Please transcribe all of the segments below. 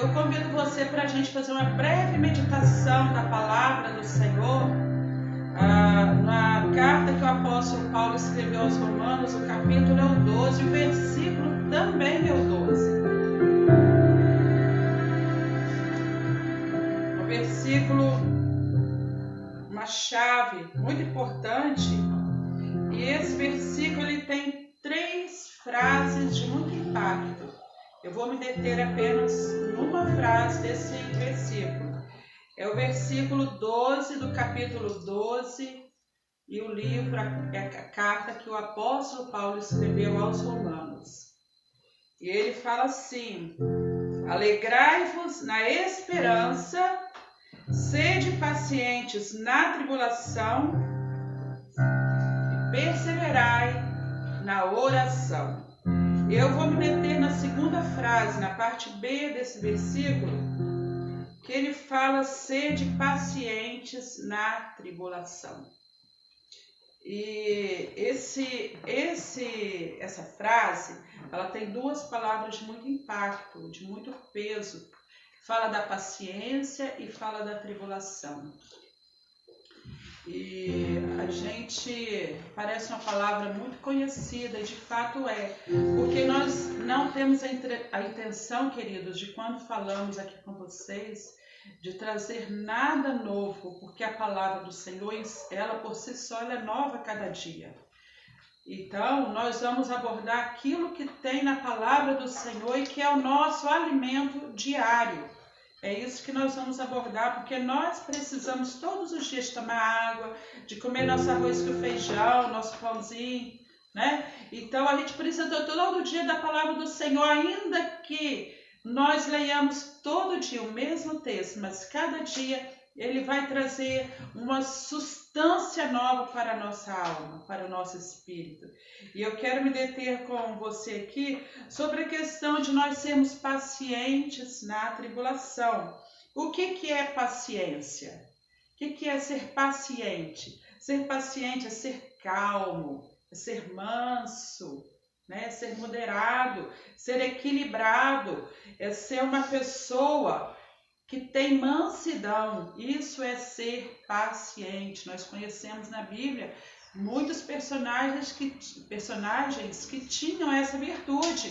Eu convido você para a gente fazer uma breve meditação da palavra do Senhor, na carta que o apóstolo Paulo escreveu aos Romanos, o capítulo é o 12, o versículo também é o 12. O versículo, uma chave muito importante, e esse versículo ele tem 3 frases de muito impacto. Eu vou me deter apenas numa frase desse versículo. É o versículo 12 do capítulo 12 e o livro, a carta que o apóstolo Paulo escreveu aos Romanos. E ele fala assim: alegrai-vos na esperança, sede pacientes na tribulação e perseverai na oração. Eu vou me deter na segunda frase, na parte B desse versículo, que ele fala sede pacientes na tribulação. E essa frase, ela tem 2 palavras de muito impacto, de muito peso. Fala da paciência e fala da tribulação. E a gente parece uma palavra muito conhecida, e de fato é, porque nós não temos a intenção, queridos, de quando falamos aqui com vocês, de trazer nada novo, porque a palavra do Senhor, ela por si só, ela é nova a cada dia. Então, nós vamos abordar aquilo que tem na palavra do Senhor e que é o nosso alimento diário. É isso que nós vamos abordar, porque nós precisamos todos os dias tomar água, de comer nosso arroz com feijão, nosso pãozinho, né? Então a gente precisa todo dia da palavra do Senhor, ainda que nós leiamos todo dia o mesmo texto, mas cada dia ele vai trazer uma substância nova para a nossa alma, para o nosso espírito. E eu quero me deter com você aqui sobre a questão de nós sermos pacientes na tribulação. O que é paciência? O que é ser paciente? Ser paciente é ser calmo, é ser manso, né? É ser moderado, ser equilibrado, é ser uma pessoa que tem mansidão. Isso é ser paciente. Nós conhecemos na Bíblia muitos personagens que tinham essa virtude.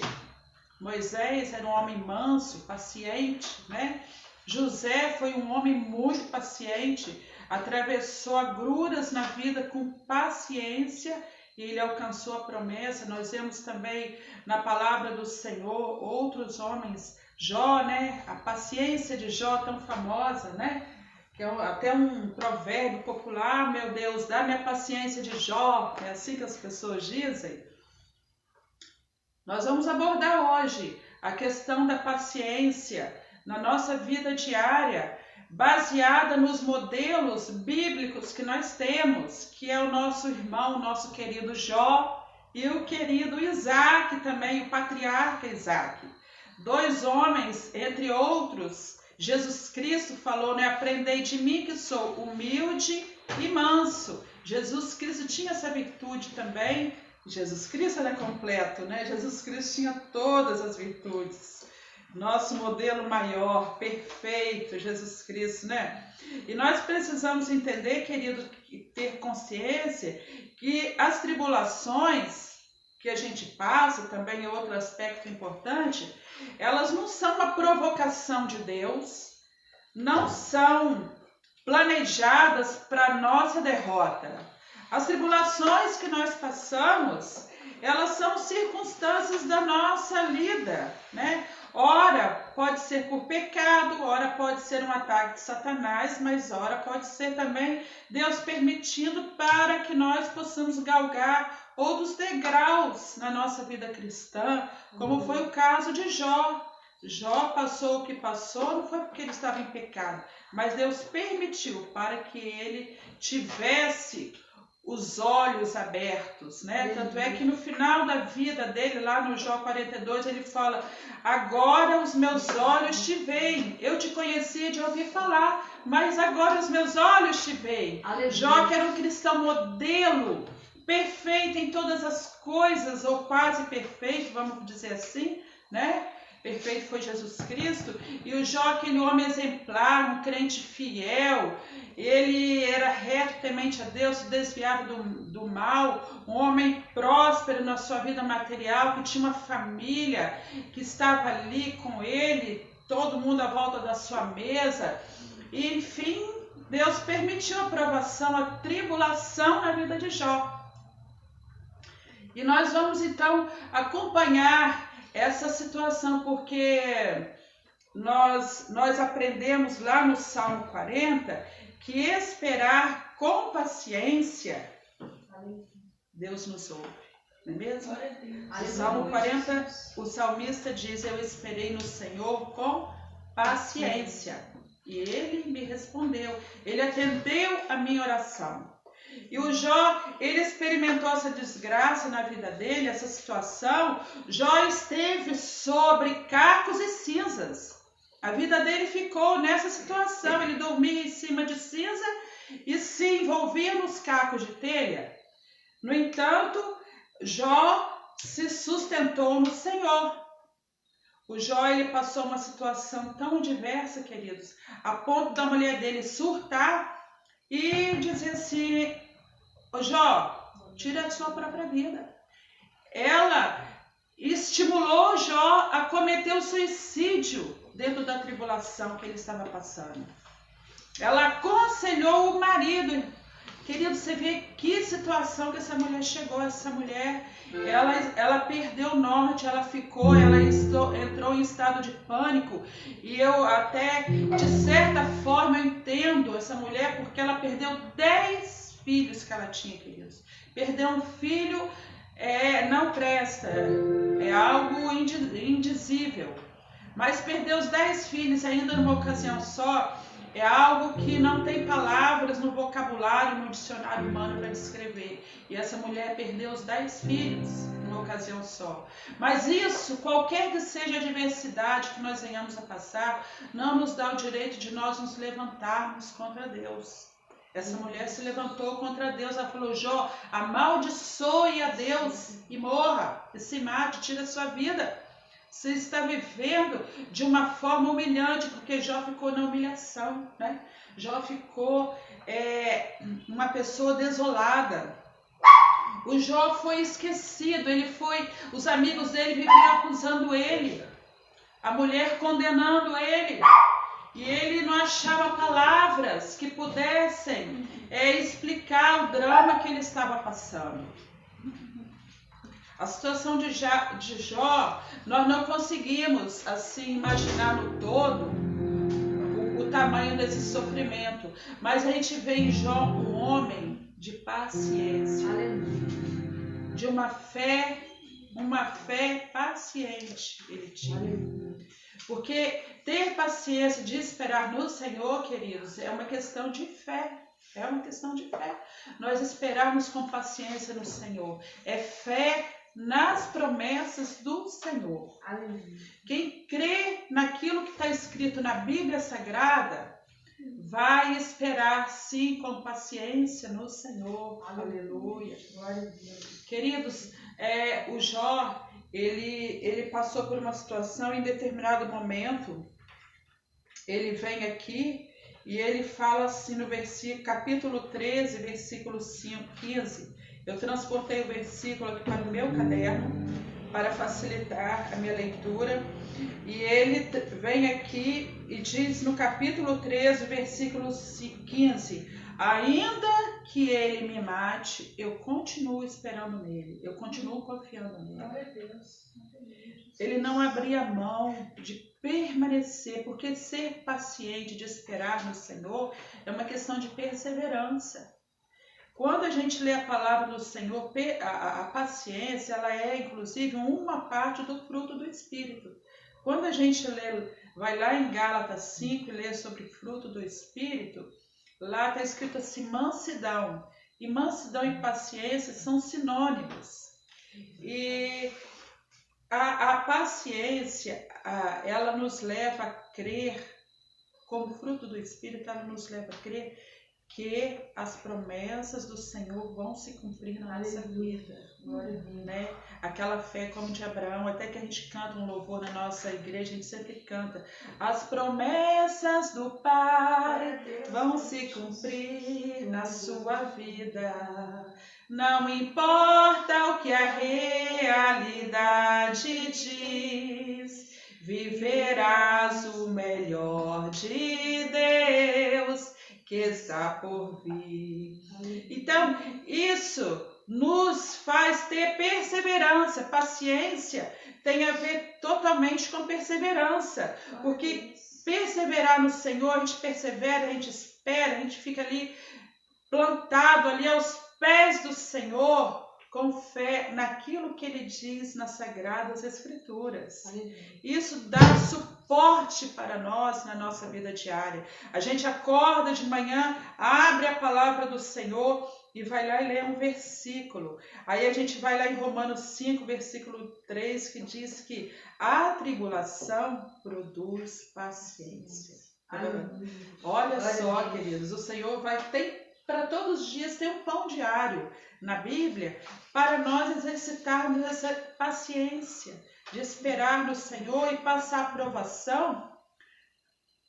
Moisés era um homem manso, paciente, né? José foi um homem muito paciente, atravessou agruras na vida com paciência e ele alcançou a promessa. Nós vemos também na palavra do Senhor outros homens, Jó, né? A paciência de Jó tão famosa, né? Que é até um provérbio popular: meu Deus, dá-me a paciência de Jó. É assim que as pessoas dizem. Nós vamos abordar hoje a questão da paciência na nossa vida diária, baseada nos modelos bíblicos que nós temos, que é o nosso irmão, o nosso querido Jó e o querido Isaac também, o patriarca Isaac. 2 homens, entre outros, Jesus Cristo falou, né? Aprendei de mim que sou humilde e manso. Jesus Cristo tinha essa virtude também. Jesus Cristo era completo, né? Jesus Cristo tinha todas as virtudes. Nosso modelo maior, perfeito, Jesus Cristo, né? E nós precisamos entender, querido, ter consciência que as tribulações que a gente passa, também é outro aspecto importante, elas não são uma provocação de Deus, não são planejadas para nossa derrota. As tribulações que nós passamos, elas são circunstâncias da nossa vida, né? Ora pode ser por pecado, ora pode ser um ataque de Satanás, mas ora pode ser também Deus permitindo para que nós possamos galgar outros degraus na nossa vida cristã, como foi o caso de Jó. Jó passou o que passou, não foi porque ele estava em pecado, mas Deus permitiu para que ele tivesse os olhos abertos, né? Tanto é que no final da vida dele, lá no Jó 42, ele fala: agora os meus olhos te veem, eu te conhecia de ouvir falar, mas agora os meus olhos te veem. Aleluia. Jó, que era um cristão modelo, perfeito em todas as coisas, ou quase perfeito, vamos dizer assim, né? perfeito foi Jesus Cristo, e o Jó, aquele homem exemplar, um crente fiel, ele era reto, temente a Deus, se desviava do mal, um homem próspero na sua vida material, que tinha uma família que estava ali com ele, todo mundo à volta da sua mesa, e enfim, Deus permitiu a provação, a tribulação na vida de Jó. E nós vamos então acompanhar essa situação, porque nós aprendemos lá no Salmo 40 que esperar com paciência, Deus nos ouve, não é mesmo? No Salmo 40, o salmista diz: eu esperei no Senhor com paciência, e Ele me respondeu, Ele atendeu a minha oração. E o Jó, ele experimentou essa desgraça na vida dele, essa situação. Jó esteve sobre cacos e cinzas. A vida dele ficou nessa situação. Ele dormia em cima de cinza e se envolvia nos cacos de telha. No entanto, Jó se sustentou no Senhor. O Jó, ele passou uma situação tão adversa, queridos, a ponto da mulher dele surtar e dizer assim: ô Jó, tira a sua própria vida. Ela estimulou Jó a cometer o suicídio dentro da tribulação que ele estava passando. Ela aconselhou o marido. Querido, você vê que situação que essa mulher chegou. Essa mulher, ela perdeu o norte, ela entrou em estado de pânico. E eu até, de certa forma, eu entendo essa mulher, porque ela perdeu 10 filhos que ela tinha, queridos. Perder um filho não presta, é algo indizível. Mas perder os 10 filhos ainda numa ocasião só é algo que não tem palavras no vocabulário, no dicionário humano para descrever. E essa mulher perdeu os 10 filhos numa ocasião só. Mas isso, qualquer que seja a adversidade que nós venhamos a passar, não nos dá o direito de nós nos levantarmos contra Deus. Essa mulher se levantou contra Deus, ela falou: Jó, amaldiçoe a Deus e morra, e se mate, tira a sua vida. Você está vivendo de uma forma humilhante, porque Jó ficou na humilhação, né? Jó ficou uma pessoa desolada. O Jó foi esquecido, os amigos dele viviam acusando ele, a mulher condenando ele. E ele não achava palavras que pudessem explicar o drama que ele estava passando. A situação de Jó, nós não conseguimos assim imaginar no todo o tamanho desse sofrimento. Mas a gente vê em Jó um homem de paciência, de uma fé paciente ele tinha. Porque ter paciência de esperar no Senhor, queridos, é uma questão de fé. É uma questão de fé. Nós esperarmos com paciência no Senhor. É fé nas promessas do Senhor. Aleluia. Quem crê naquilo que está escrito na Bíblia Sagrada, vai esperar sim com paciência no Senhor. Aleluia. Aleluia. Queridos, o Jó, ele passou por uma situação em determinado momento. Ele vem aqui e ele fala assim no capítulo 13, versículo 15. Eu transportei o versículo aqui para o meu caderno para facilitar a minha leitura. E ele vem aqui e diz no capítulo 13, versículo 15: ainda que ele me mate, eu continuo esperando nele, eu continuo confiando nele. Ele não abria mão de permanecer, porque ser paciente, de esperar no Senhor, é uma questão de perseverança. Quando a gente lê a palavra do Senhor, a paciência, ela é inclusive uma parte do fruto do Espírito. Quando a gente vai lá em Gálatas 5 e lê sobre fruto do Espírito, lá está escrito assim: mansidão. E mansidão e paciência são sinônimos. E a paciência, ela nos leva a crer, como fruto do Espírito, ela nos leva a crer que as promessas do Senhor vão se cumprir na nossa vida, né? Aquela fé como de Abraão, até que a gente canta um louvor na nossa igreja, a gente sempre canta: as promessas do Pai vão se cumprir na sua vida. Não importa o que a realidade diz, viverás o melhor de Deus que está por vir. Então, isso nos faz ter perseverança. Paciência tem a ver totalmente com perseverança, porque perseverar no Senhor, a gente persevera, a gente espera, a gente fica ali plantado ali aos pés do Senhor, com fé naquilo que Ele diz nas Sagradas Escrituras. Isso dá suporte para nós na nossa vida diária. A gente acorda de manhã, abre a palavra do Senhor e vai lá e lê um versículo. Aí a gente vai lá em Romanos 5, versículo 3, que diz que a tribulação produz paciência. Olha só, queridos, o Senhor vai ter para todos os dias ter um pão diário na Bíblia para nós exercitarmos essa paciência de esperar no Senhor e passar a provação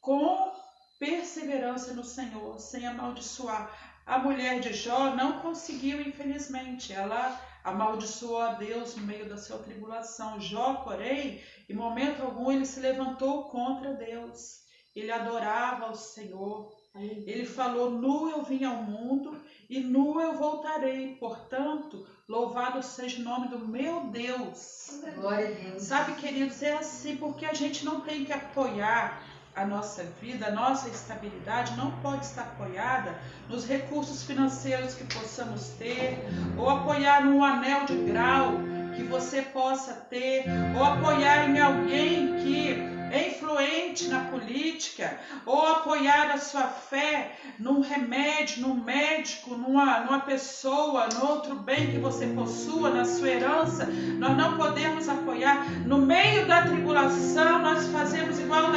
com perseverança no Senhor, sem amaldiçoar. A mulher de Jó não conseguiu, infelizmente, ela amaldiçoou a Deus no meio da sua tribulação. Jó, porém, em momento algum ele se levantou contra Deus, ele adorava ao Senhor. Ele falou: nu eu vim ao mundo e nu eu voltarei. Portanto, louvado seja o nome do meu Deus. Glória a Deus. Sabe, queridos, é assim, porque a gente não tem que apoiar a nossa vida, a nossa estabilidade não pode estar apoiada nos recursos financeiros que possamos ter, ou apoiar num anel de grau que você possa ter, ou apoiar em alguém que é influente na política, ou apoiar a sua fé num remédio, num médico, numa pessoa, no outro bem que você possua, na sua herança. Nós não podemos apoiar. No meio da tribulação, nós fazemos igual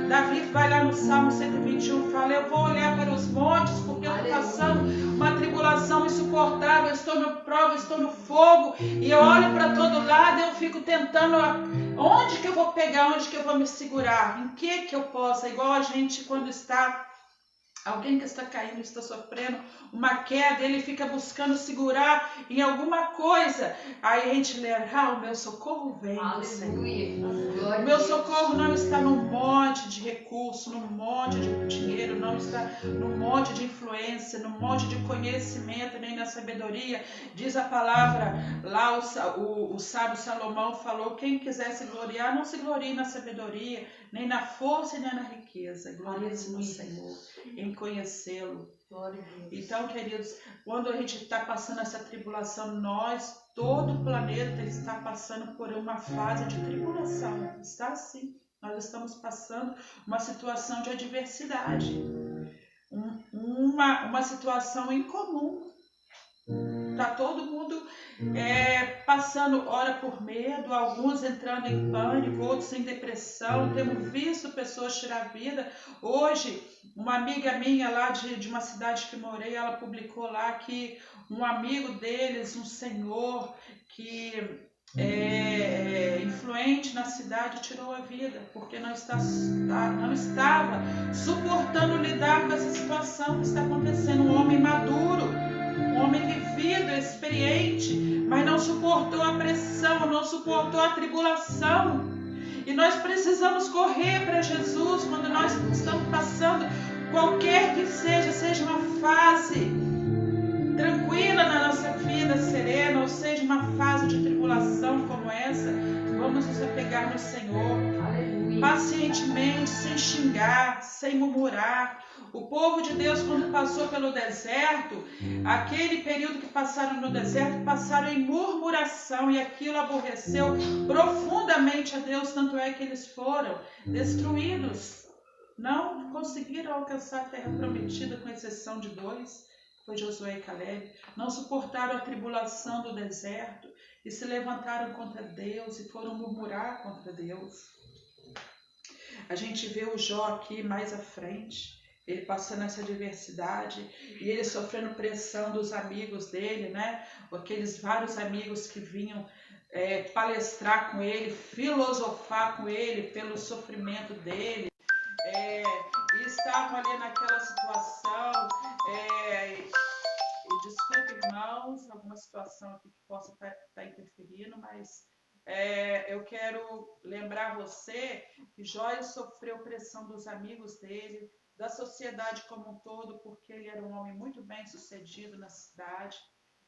Davi vai lá no Salmo 121, fala: eu vou olhar para os montes, porque eu estou passando uma tribulação insuportável, eu estou no prova, eu estou no fogo, e eu olho para todo lado e eu fico tentando, onde que eu vou pegar, onde que eu vou me segurar, em que eu possa, igual a gente quando está, alguém que está caindo, está sofrendo uma queda, ele fica buscando segurar em alguma coisa, aí a gente lembra: o meu socorro vem do Senhor. O meu socorro não está num monte de recurso, num monte de dinheiro, não está num monte de influência, num monte de conhecimento, nem na sabedoria. Diz a palavra lá, o sábio Salomão falou: quem quiser se gloriar, não se glorie na sabedoria, nem na força, nem na riqueza. Glorie-se no Senhor, em conhecê-lo. Então, queridos, quando a gente está passando essa tribulação, todo o planeta está passando por uma fase de tribulação. Está assim. Nós estamos passando uma situação de adversidade, uma situação incomum. Está todo mundo passando, ora por medo, alguns entrando em pânico, outros em depressão. Temos visto pessoas tirar a vida. Hoje, uma amiga minha lá de uma cidade que morei, ela publicou lá que um amigo deles, um senhor que é influente na cidade, tirou a vida, porque não estava suportando lidar com essa situação que está acontecendo. Um homem maduro, um homem vivido, experiente, mas não suportou a pressão, não suportou a tribulação. E nós precisamos correr para Jesus quando nós estamos passando, qualquer que seja uma fase tranquila na nossa vida, serena, ou seja uma fase de tribulação como essa. Vamos nos apegar no Senhor, pacientemente, sem xingar, sem murmurar. O povo de Deus, quando passou pelo deserto, aquele período que passaram no deserto, passaram em murmuração, e aquilo aborreceu profundamente a Deus, tanto é que eles foram destruídos. Não conseguiram alcançar a terra prometida, com exceção de 2, que foi Josué e Caleb. Não suportaram a tribulação do deserto e se levantaram contra Deus e foram murmurar contra Deus. A gente vê o Jó aqui mais à frente. ele passando essa adversidade e ele sofrendo pressão dos amigos dele, né? Aqueles vários amigos que vinham palestrar com ele, filosofar com ele pelo sofrimento dele, e estavam ali naquela situação. Desculpe, irmãos, alguma situação aqui que possa estar interferindo, mas eu quero lembrar você que Jó sofreu pressão dos amigos dele, da sociedade como um todo, porque ele era um homem muito bem sucedido na cidade.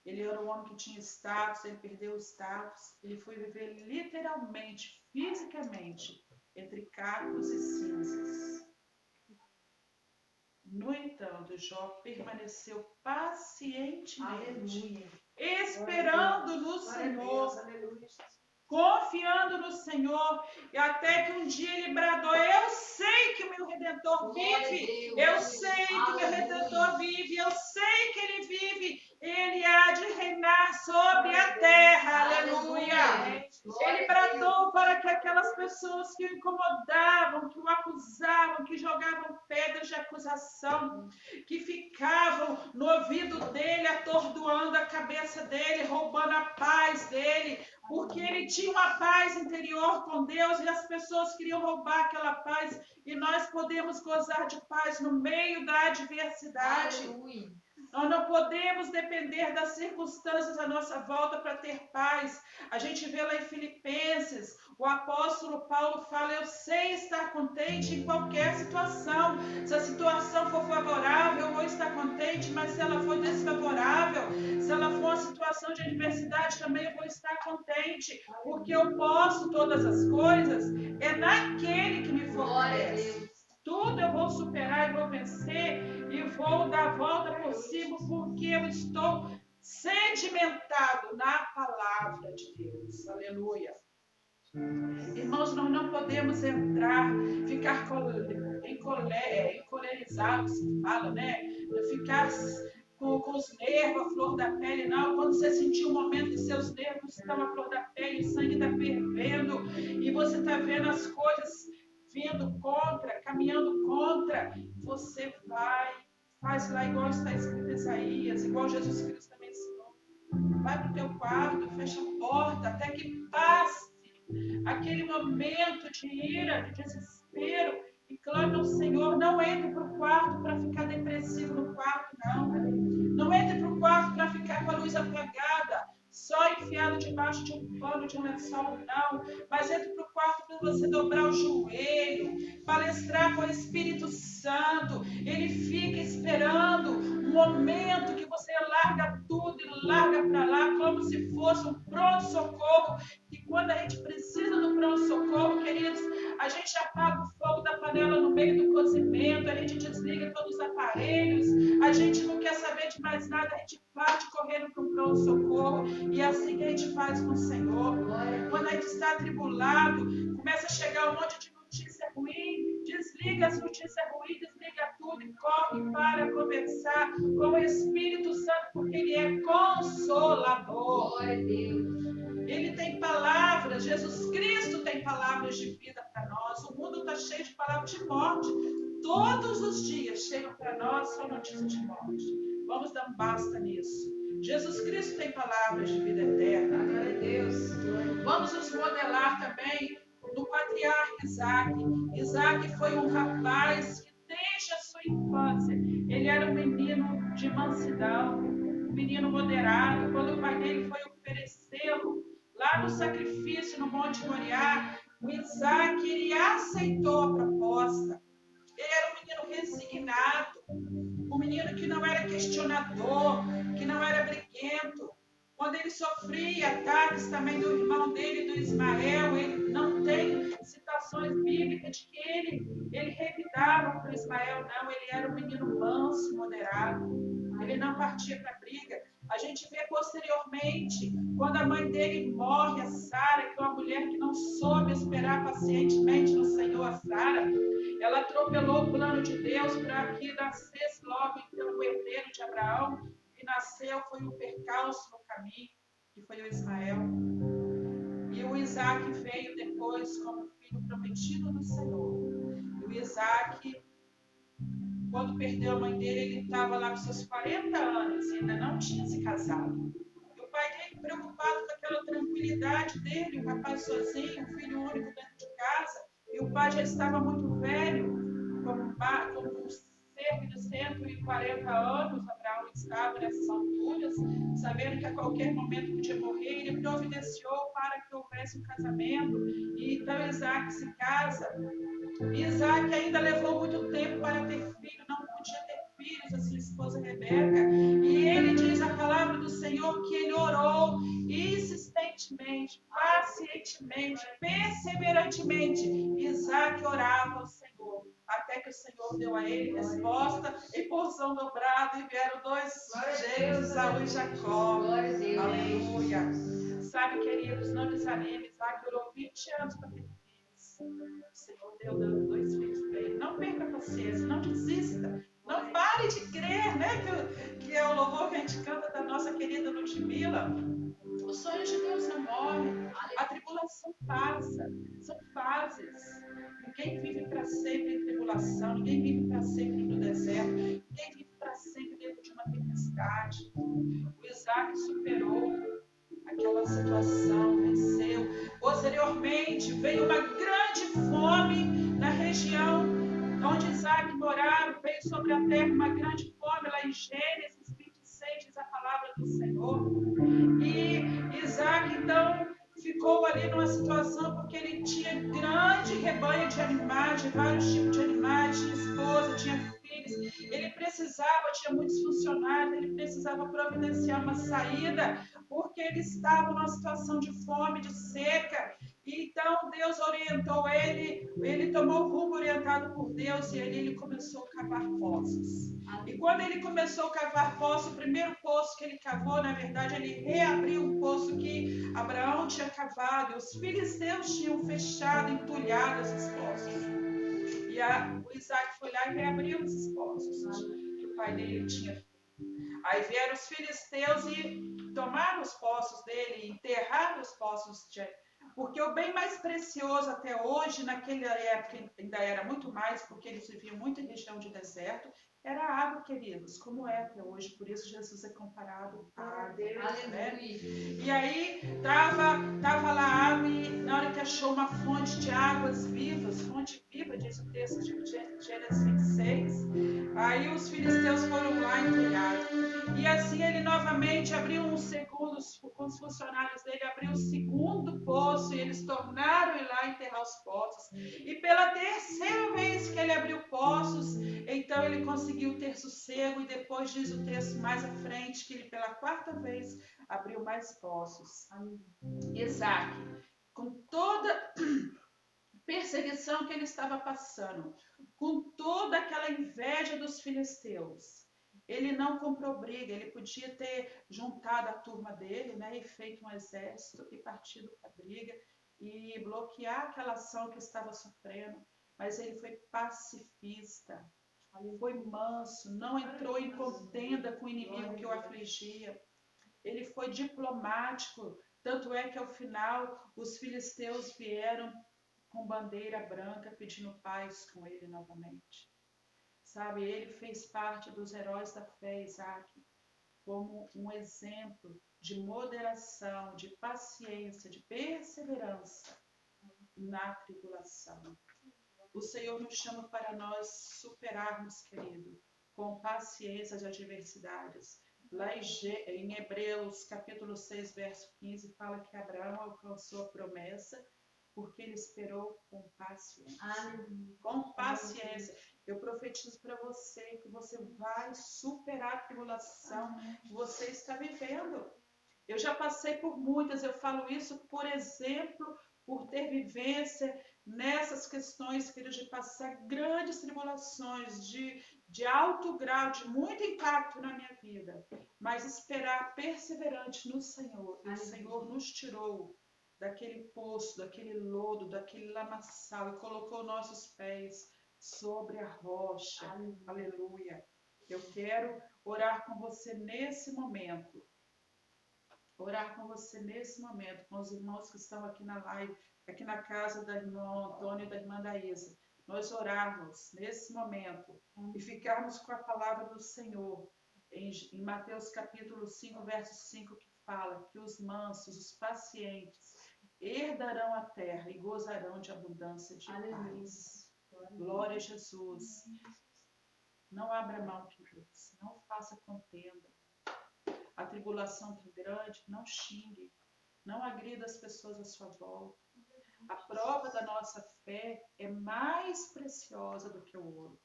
Ele era um homem que tinha status, ele perdeu o status, ele foi viver literalmente, fisicamente, entre cacos e cinzas. No entanto, Jó permaneceu pacientemente, esperando no Senhor, confiando no Senhor, e até que um dia ele bradou: eu sei que o meu Redentor vive, eu sei que o meu Redentor vive, eu sei que ele vive, ele há de reinar sobre a terra, aleluia. Ele bradou para que aquelas pessoas que o incomodavam, que o acusavam, que jogavam pedras de acusação, que ficavam no ouvido dele, atordoando a cabeça dele, roubando a paz dele, porque ele tinha uma paz interior com Deus e as pessoas queriam roubar aquela paz, e nós podemos gozar de paz no meio da adversidade. Aleluia. Nós não podemos depender das circunstâncias à nossa volta para ter paz. A gente vê lá em Filipenses, o apóstolo Paulo fala: eu sei estar contente em qualquer situação. Se a situação for favorável, eu vou estar contente, mas se ela for desfavorável, se ela for uma situação de adversidade, também eu vou estar contente, porque eu posso todas as coisas, é naquele que me fortalece. Tudo eu vou superar e vou vencer e vou dar a volta por cima, porque eu estou sedimentado na palavra de Deus. Aleluia. Irmãos, nós não podemos ficar encolerizados, fala, né? Ficar com os nervos à flor da pele, não. Quando você sentir um momento que seus nervos estão à flor da pele, o sangue está fervendo e você está vendo as coisas vindo contra, caminhando contra, você faz lá igual está escrito em Isaías, igual Jesus Cristo também ensinou. Vai para o teu quarto, fecha a porta, até que passe aquele momento de ira, de desespero, e clame ao Senhor. Não entre para o quarto para ficar depressivo no quarto, não. Não entre para o quarto para ficar com a luz apagada, só enfiado debaixo de um pano, de um lençol, não. Mas entre para o quarto para você dobrar o joelho, palestrar com o Espírito Santo. Ele fica esperando um momento que você larga tudo e larga para lá, como se fosse um pronto-socorro. Que quando a gente precisa do pronto-socorro, queridos, a gente apaga o fogo da panela no meio do cozimento, a gente desliga todos os aparelhos, a gente não quer saber de mais nada, a gente parte correndo para um pronto-socorro, e é assim que a gente faz com o Senhor. Quando a gente está atribulado, começa a chegar um monte de notícia ruim, desliga as notícias ruins, desliga tudo e corre para conversar com o Espírito Santo, porque Ele é consolador. Glória a Deus. Ele tem palavras, Jesus Cristo tem palavras de vida para nós. O mundo está cheio de palavras de morte. Todos os dias chegam para nós só notícias de morte. Vamos dar um basta nisso. Jesus Cristo tem palavras de vida eterna. Glória a Deus. Vamos nos modelar também no patriarca Isaac. Isaac foi um rapaz que desde a sua infância, ele era um menino de mansidão, um menino moderado. Quando o pai dele foi oferecê-lo lá no sacrifício no Monte Moriá, o Isaac, ele aceitou a proposta. Ele era um menino resignado, um menino que não era questionador, que não era briguento. Quando ele sofria ataques também do irmão dele, do Ismael, ele não tem citações bíblicas de que ele revidava para o Ismael, não. Ele era um menino manso, moderado. Ele não partia para briga. A gente vê posteriormente, quando a mãe dele morre, a Sara, que é uma mulher que não soube esperar pacientemente no Senhor, a Sara, ela atropelou o plano de Deus para que nascesse logo então o herdeiro de Abraão, e nasceu, foi um percalço no caminho, que foi o Ismael. E o Isaac veio depois como filho prometido do Senhor. E o Isaac, quando perdeu a mãe dele, ele estava lá com seus 40 anos e ainda não tinha se casado. E o pai dele, preocupado com aquela tranquilidade dele, o rapaz sozinho, o filho único dentro de casa, e o pai já estava muito velho, como cerca de 140 anos, Abraão estava nessas alturas, sabendo que a qualquer momento podia morrer, ele providenciou para que houvesse um casamento, e então Isaac se casa. Isaac ainda levou muito tempo para ter filho, não podia ter filhos, a sua esposa Rebeca. E ele diz a palavra do Senhor que ele orou insistentemente, pacientemente, perseverantemente. Isaac orava ao Senhor, até que o Senhor deu a ele resposta em porção dobrada, e vieram dois gêmeos, Esaú e Jacó. Aleluia. Sabe, queridos, não desanime. Isaac orou 20 anos para ter filhos. O Senhor deu dando 2 filhos para ele. Não perca a paciência, não desista. Não pare de crer, né? Que é o louvor que a gente canta da nossa querida Ludmilla. Os sonhos de Deus não morrem. A tribulação passa. São fases. Ninguém vive para sempre em tribulação. Ninguém vive para sempre no deserto. Ninguém vive para sempre dentro de uma tempestade. O Isaac superou aquela situação, venceu. Posteriormente, veio uma grande fome na região onde Isaac morava, veio sobre a terra uma grande fome, lá em Gênesis 26, diz a palavra do Senhor. E Isaac, então, ficou ali numa situação porque ele tinha grande rebanho de animais, de vários tipos de animais, tinha esposa, tinha filhos, ele precisava, tinha muitos funcionários, ele precisava providenciar uma saída, porque ele estava numa situação de fome, de seca. Então Deus orientou ele, ele tomou o rumo orientado por Deus e ele começou a cavar poços. E quando ele começou a cavar poço, o primeiro poço que ele cavou, na verdade, ele reabriu um poço que Abraão tinha cavado, e os filisteus tinham fechado, entulhado esses poços. E o Isaac foi lá e reabriu esses poços que o pai dele tinha feito. Aí vieram os filisteus e tomaram os poços dele, enterraram os poços de... Porque o bem mais precioso até hoje, naquela época ainda era muito mais, porque eles viviam muito em região de deserto, era a água, queridos, como é até hoje. Por isso Jesus é comparado a água, né? E aí tava lá a água, e na hora que achou uma fonte de águas vivas, fonte viva, diz o texto de Gênesis 26, aí os filisteus foram lá e entulharam. E assim ele novamente abriu um segundo, com os funcionários dele, abriu o segundo poço, e eles tornaram ir lá enterrar os poços. E pela terceira vez que ele abriu poços, então ele conseguiu ter sossego, e depois diz o texto mais à frente, que ele pela quarta vez abriu mais poços. Isaac, com toda perseguição que ele estava passando, com toda aquela inveja dos filisteus, ele não comprou briga. Ele podia ter juntado a turma dele, né, e feito um exército e partido para a briga e bloquear aquela ação que estava sofrendo, mas ele foi pacifista, foi manso, não entrou em contenda com o inimigo que o afligia. Ele foi diplomático, tanto é que ao final os filisteus vieram com bandeira branca pedindo paz com ele novamente. Sabe, ele fez parte dos heróis da fé, Isaac, como um exemplo de moderação, de paciência, de perseverança na tribulação. O Senhor nos chama para nós superarmos, querido, com paciência as adversidades. Lá em Hebreus, capítulo 6, verso 15, fala que Abraão alcançou a promessa porque ele esperou com paciência. Com paciência. Eu profetizo para você que você vai superar a tribulação que você está vivendo. Eu já passei por muitas, eu falo isso, por exemplo, por ter vivência nessas questões, queridos, de passar grandes tribulações, de alto grau, de muito impacto na minha vida, mas esperar perseverante no Senhor. E o Senhor nos tirou daquele poço, daquele lodo, daquele lamaçal, e colocou nossos pés sobre a rocha. Aleluia. Eu quero orar com você nesse momento. Orar com você nesse momento, com os irmãos que estão aqui na live, aqui na casa da irmã Antônia e da irmã Daísa. nós orarmos nesse momento e ficarmos com a palavra do Senhor em Mateus capítulo 5, verso 5, que fala que os mansos, os pacientes, herdarão a terra e gozarão de abundância de paz. Glória a Jesus. Não abra mão, queridos. Não faça contenda. A tribulação tão grande, não xingue. Não agrida as pessoas à sua volta. A prova da nossa fé é mais preciosa do que o ouro.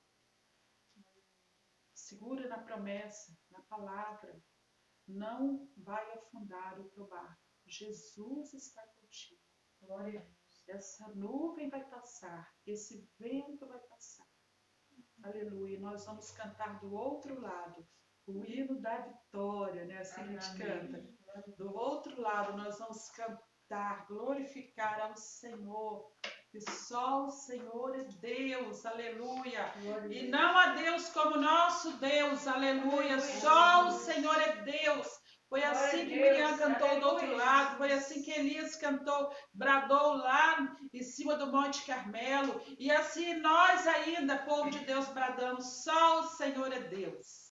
Segura na promessa, na palavra. Não vai afundar o teu barco. Jesus está contigo. Glória a Deus. Essa nuvem vai passar, esse vento vai passar. Aleluia. Nós vamos cantar do outro lado o hino da vitória, né? Assim que a gente canta. Do outro lado nós vamos cantar, glorificar ao Senhor. Que só o Senhor é Deus, aleluia. E não há Deus como nosso Deus, aleluia. Só o Senhor é Deus. Foi assim que Miriam cantou do outro lado, foi assim que Elias cantou, bradou lá em cima do Monte Carmelo. E assim nós ainda, povo de Deus, bradamos, só o Senhor é Deus.